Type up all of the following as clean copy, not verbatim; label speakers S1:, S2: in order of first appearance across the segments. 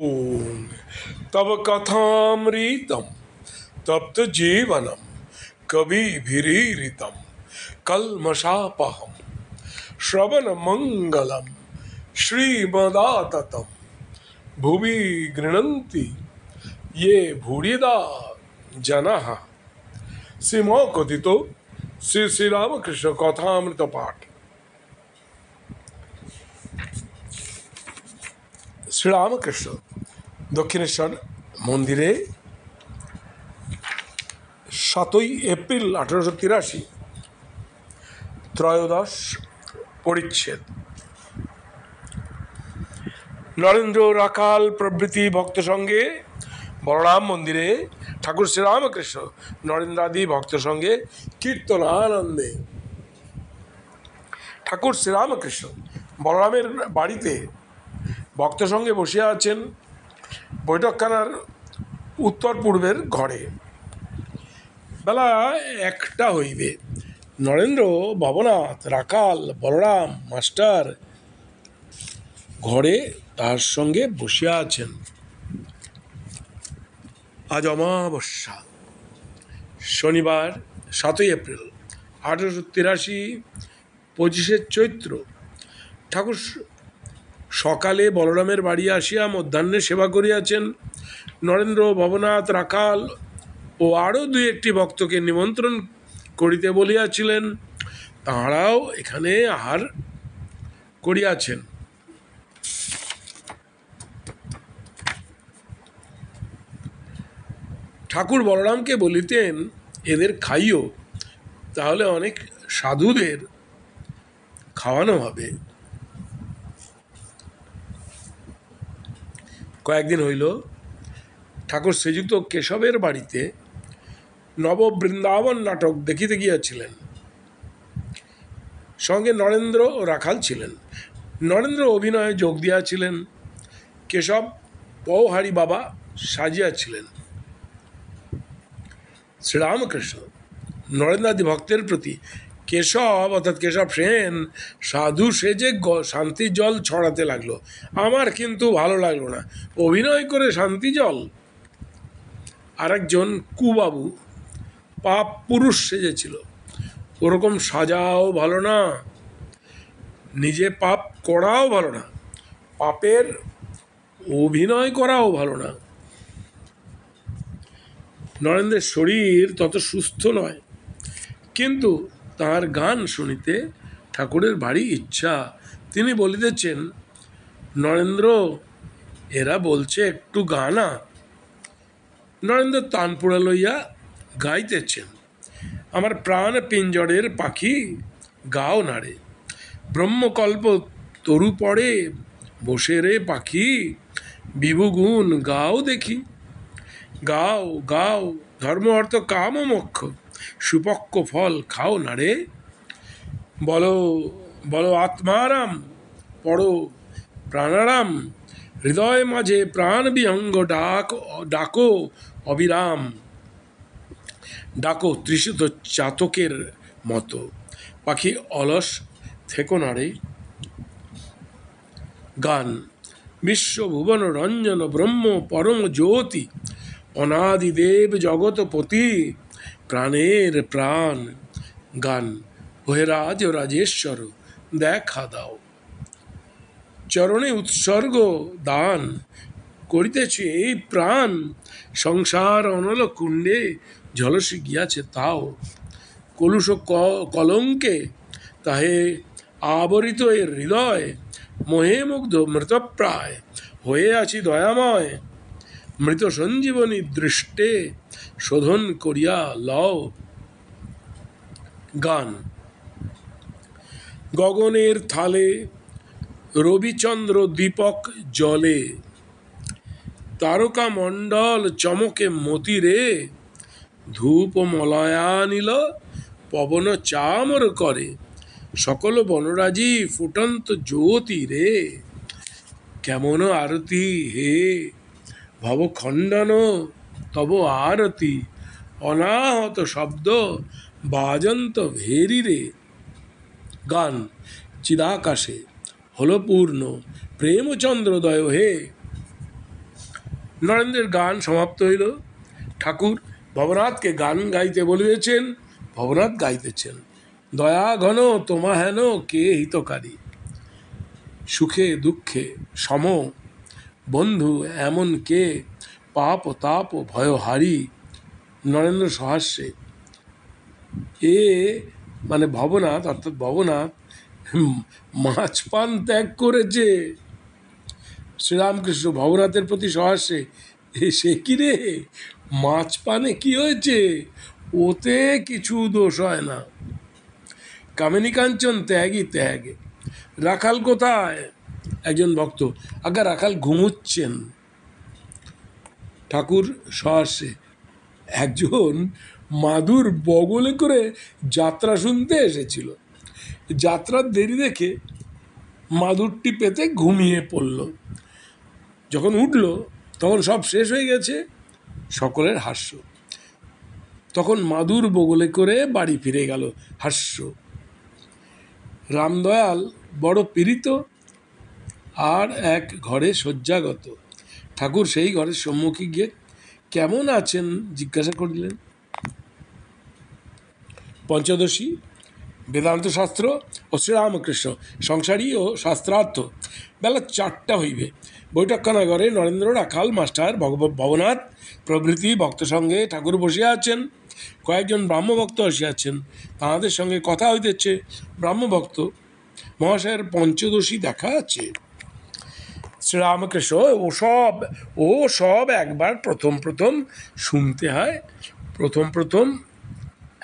S1: ॐ तव कथामृतं तप्त जीवनं कविभिरीरितं कल्मषापहं श्रवणमङ्गलं श्रीमदाततं भुवि गृह्णन्ति ये भूरिदा जनाः। श्रीमो कथितो श्री श्री रामकृष्ण कथामृत पाठ। শ্রীরামকৃষ্ণ দক্ষিণেশ্বর মন্দিরে 7ই এপ্রিল 1883 ত্রয়োদশ পরিচ্ছেদ। নরেন্দ্র রাখাল প্রভৃতি ভক্ত সঙ্গে বলরাম মন্দিরে ঠাকুর শ্রীরামকৃষ্ণ নরেন্দ্রাদি ভক্ত সঙ্গে কীর্তনানন্দে। ঠাকুর শ্রীরামকৃষ্ণ বলরামের বাড়িতে ভক্ত সঙ্গে বসিয়া আছেন বৈঠকখানার উত্তর পূর্বের ঘরে। বেলা 1টা হইবে। নরেন্দ্র, ভবনাথ, রাখাল, বলরাম মাস্টার ঘরে তার সঙ্গে বসিয়া আছেন। আজ অমাবস্যা, শনিবার 7ই এপ্রিল 1883, 25শে চৈত্র। ঠাকুর সকালে বলরামের বাড়ি আসিয়া মধ্যাহ্নে সেবা করিয়াছেন। নরেন্দ্র, ভবনাথ, রাখাল ও আরও 2-1টি ভক্তকে নিমন্ত্রণ করিতে বলিয়াছিলেন। তাঁরাও এখানে আহার করিয়াছেন। ঠাকুর বলরামকে বলিতেন, এদের খাইও, তাহলে অনেক সাধুদের খাওয়ানো হবে। কয়েকদিন হইল ঠাকুর শ্রীযুক্ত কেশবের বাড়িতে নববৃন্দাবন নাটক দেখিতে গিয়াছিলেন। সঙ্গে নরেন্দ্র ও রাখাল ছিলেন। নরেন্দ্র অভিনয়ে যোগ দিয়াছিলেন। কেশব পৌহারি বাবা সাজিয়াছিলেন। শ্রীরামকৃষ্ণ নরেন্দ্রাদি ভক্তের প্রতি কেশব অর্থাৎ কেশব সেন সাধু সেজে শান্তি জল ছড়াতে লাগলো। আমার কিন্তু ভালো লাগলো না, অভিনয় করে শান্তি জল। আরেকজন কুবাবু পাপ পুরুষ সেজেছিল। ওরকম সাজাও ভালো না, নিজে পাপ করাও ভালো না, পাপের অভিনয় করাও ভালো না। নরেন্দ্রের শরীর তত সুস্থ নয়, কিন্তু তার গান শুনিতে ঠাকুরের ভারী ইচ্ছা। তিনি বলিতেছেন, নরেন্দ্র, এরা বলছে একটু গানা। নরেন্দ্র তানপুরা লইয়া গাইতেছেন, আমার প্রাণ পিঞ্জরের পাখি গাও নারে, ব্রহ্মকল্প তরু পড়ে বসে রে পাখি, বিভুগুণ গাও দেখি। গাও গাও, ধর্ম অর্থ কাম ও মোক্ষ, সুপক্ষ ফল খাও না রে। বলো বলো আত্মারাম, পড়ো প্রাণারাম, হৃদয় মাঝে প্রাণ বিহঙ্গ ডাকো অবিরাম। ডাকো তৃষিত চাতকের মতো, পাখি অলস থেকো না রে। গান। বিশ্বভুবন রঞ্জন ব্রহ্ম পরম জ্যোতি, অনাদিদেব জগৎপতি, প্রাণের প্রাণ। গান। ওহে রাজ ও রাজেশ্বর, দেখা দাও, চরণে উৎসর্গ দান করিতেছে এই প্রাণ, সংসার অনল কুণ্ডে ঝলসে গিয়াছে তাও। কলুষ কলঙ্কে তাহে আবরিত এর হৃদয়, মোহে মুগ্ধ মৃতপ্রায় হয়ে আছি দয়াময়। মৃত সঞ্জীবনী দৃষ্টে শোধন করিয়া লও। গান। গগনের থালে রবিচন্দ্র দীপক জলে, তারকা মণ্ডল চমকে মতিরে, ধূপ মলয়ানিল পবন চামর করে, সকল বনরাজি ফুটন্ত জ্যোতি রে। কেমন আরতি হে ভবখণ্ডন তব আরতি, অনাহত শব্দ বাজন্ত ভেরি রে। গান। চিদাকাশে হল পূর্ণ প্রেমচন্দ্রোদয় হে, নরেন্দ্রের গান সমাপ্ত হইল। ঠাকুর ভবনাথকে গান গাইতে বলিতেছেন, ভবনাথ গাইতেছেন। দয়া ঘন তোমা হেন কে হিতকারী, সুখে দুঃখে সম বন্ধু এমন কে, পাপ তাপ ভয় হারি। নরেন্দ্র সহাস্যে, এ মানে ভবনাথ, অর্থাৎ ভবনাথ মাছ পান ত্যাগ করেছে। শ্রীরামকৃষ্ণ ভবনাথের প্রতি সহাস্যে, সে কি রে, মাছ পানে কি হয়েছে, ওতে কিছু দোষ হয় না। কামিনী কাঞ্চন ত্যাগই ত্যাগ। রাখাল কোথায়? একজন ভক্ত, আজ্ঞা রাখাল ঘুমুচ্ছেন। ঠাকুর সহাস্যে, একজন মাদুর বগলে করে যাত্রা শুনতে এসেছিল, যাত্রার দেরি দেখে মাদুরটি পেতে ঘুমিয়ে পড়ল। যখন উঠল তখন সব শেষ হয়ে গেছে। সকলের হাস্য। তখন মাদুর বগলে করে বাড়ি ফিরে গেল, হাস্য। রামদয়াল বড় পীড়িত, আর এক ঘরে শয্যাগত। ঠাকুর সেই ঘরের সম্মুখে গিয়ে কেমন আছেন জিজ্ঞাসা করিলেন। পঞ্চদশী, বেদান্ত শাস্ত্র ও শ্রীরামকৃষ্ণ, সংসারী ও শাস্ত্রার্থ। বেলা 4টা হইবে। বৈঠকখানা ঘরে নরেন্দ্র, রাখাল, মাস্টার, ভবনাথ প্রভৃতি ভক্ত সঙ্গে ঠাকুর বসিয়া আছেন। কয়েকজন ব্রাহ্মভক্ত আসিয়াছেন, তাহাদের সঙ্গে কথা হইতেছে। ব্রাহ্মভক্ত মহাশয়ের পঞ্চদশী দেখা আছে। শ্রীরামকৃষ্ণ, ও সব একবার প্রথম প্রথম শুনতে হয়, প্রথম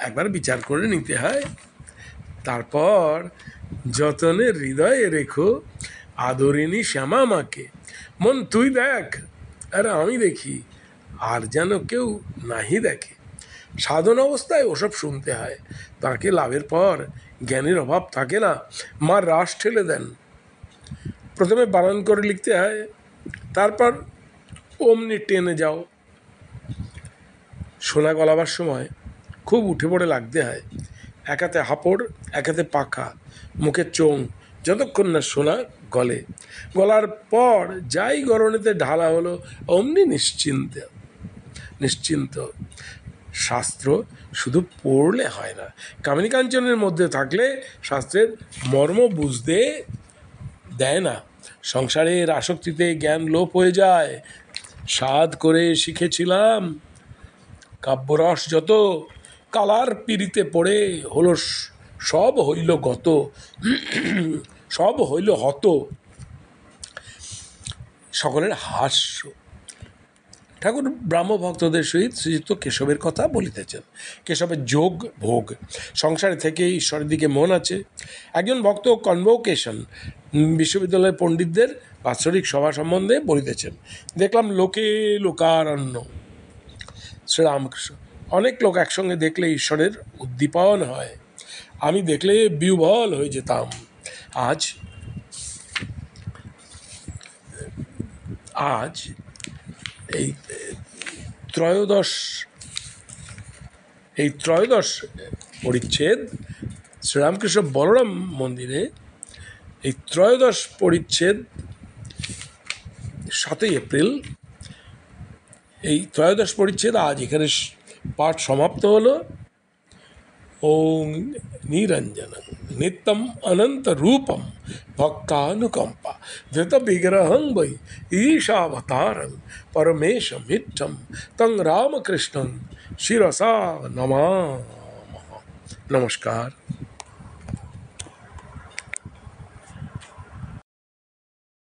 S1: একবার বিচার করে নিতে হয়, তারপর যতনে হৃদয়ে রেখো আদরিনী শ্যামা মাকে। মন তুই দেখ, আরে আমি দেখি, আর যেন কেউ নাহি দেখে। সাধন অবস্থায় ওসব শুনতে হয়, তাকে লাভের পর জ্ঞানের অভাব থাকে না। মা রাস ঠেলে দেন। প্রথমে বানান করে লিখতে হয়, তারপর অমনি টেনে যাও। সোনা গলাবার সময় খুব উঠে পড়ে লাগতে হয়। এক হাতে হাপড়, এক হাতে পাখা, মুখে চোং, যতক্ষণ না সোনা গলে। গলার পর যাই গরনেতে ঢালা হলো অমনি নিশ্চিন্ত। শাস্ত্র শুধু পড়লে হয় না, কামিনী কাঞ্চনের মধ্যে থাকলে শাস্ত্রের মর্ম বুঝতে দেয় না। সংসারের আসক্তিতে জ্ঞান লোপ হয়ে যায়। সাধ করে শিখেছিলাম, কাব্যরস যত কালার পিড়িতে পড়ে হলো, সব হইল গত, সব হইল হত। সকলের হাস্য। ঠাকুর ব্রাহ্মভক্তদের সহিত শ্রীযুক্ত কেশবের কথা বলিতেছেন। কেশবের যোগ ভোগ, সংসারে থেকে ঈশ্বরের দিকে মন আছে। একজন ভক্ত কনভোকেশন, বিশ্ববিদ্যালয়ের পণ্ডিতদের বাৎসরিক সভা সম্বন্ধে বলিতেছেন। দেখলাম লোকে লোকারণ্য। শ্রীরামকৃষ্ণ, অনেক লোক একসঙ্গে দেখলে ঈশ্বরের উদ্দীপন হয়, আমি দেখলে বিহ্বল হয়ে যেতাম। আজ এই ত্রয়োদশ পরিচ্ছেদ শ্রীরামকৃষ্ণ বলরাম মন্দিরে, এই ত্রয়োদশ পরিচ্ছেদ 7ই এপ্রিল, এই ত্রয়োদশ পরিচ্ছেদ আজ এখানে পাঠ সমাপ্ত হলো। ওং নিরঞ্জনং নিত্যম অনন্ত রূপম ভক্তানুকম্পা ধৃত বিগ্রহং বৈ ঈশাবতারং পরমেশমিচ্ছম তং রামকৃষ্ণং শিরসা নমামঃ। নমস্কার।